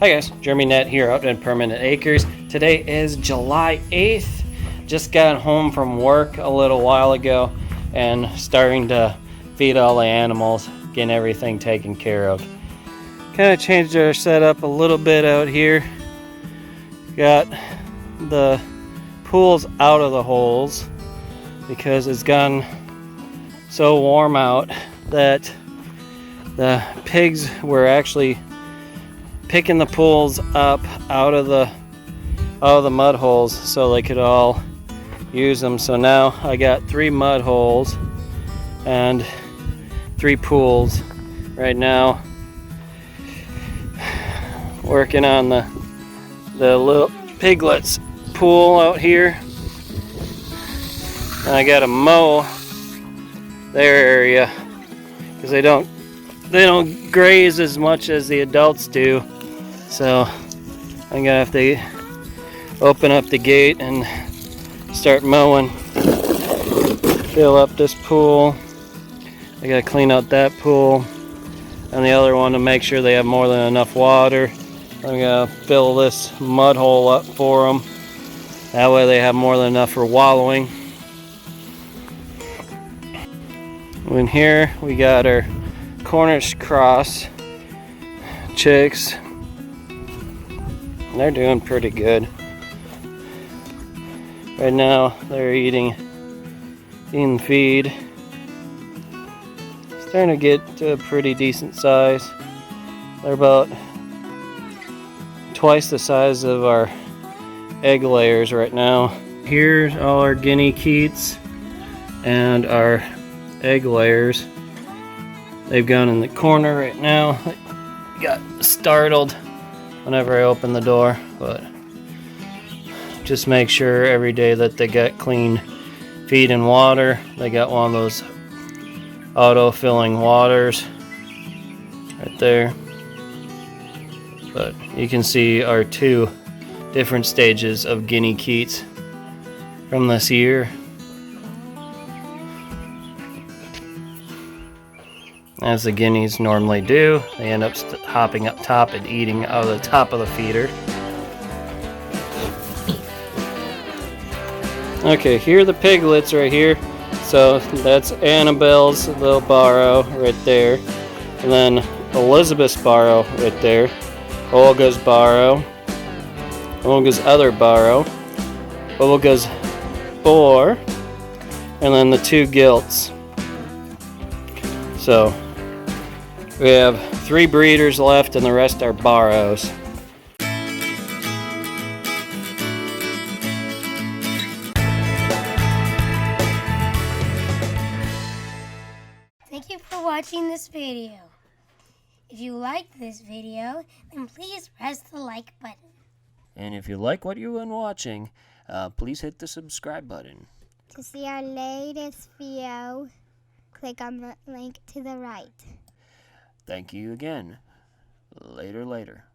Hi guys, Jeremy Net here out in Permanent Acres. Today is July 8th. Just got home from work a little while ago and starting to feed all the animals, getting everything taken care of. Kind of changed our setup a little bit out here. Got the pools out of the holes because it's gotten so warm out that the pigs were actually picking the pools up out of the mud holes so they could all use them. So now I got 3 mud holes and 3 pools right now. Working on the little piglets pool out here. And I gotta mow their area because they don't graze as much as the adults do. So I'm gonna have to open up the gate and start mowing. Fill up this pool. I gotta clean out that pool and the other one to make sure they have more than enough water. I'm gonna fill this mud hole up for them. That way they have more than enough for wallowing. In here we got our Cornish cross chicks. They're doing pretty good. Right now they're eating feed. Starting to get to a pretty decent size. They're about twice the size of our egg layers right now. Here's all our Guinea Keets and our egg layers. They've gone in the corner right now. I got startled whenever I opened the door, but just make sure every day that they get clean feed and water. They got one of those auto-filling waters right there. But you can see our 2 different stages of Guinea Keets from this year. As the guineas normally do, they end up hopping up top and eating out of the top of the feeder. Okay, here are the piglets right here. So that's Annabelle's little barrow right there. And then Elizabeth's barrow right there. Olga's barrow. Olga's other barrow. Olga's boar. And then the 2 gilts. So we have 3 breeders left and the rest are barrows. Thank you for watching this video. If you liked this video, then please press the like button. And if you like what you've been watching, please hit the subscribe button. To see our latest video, click on the link to the right. Thank you again. Later.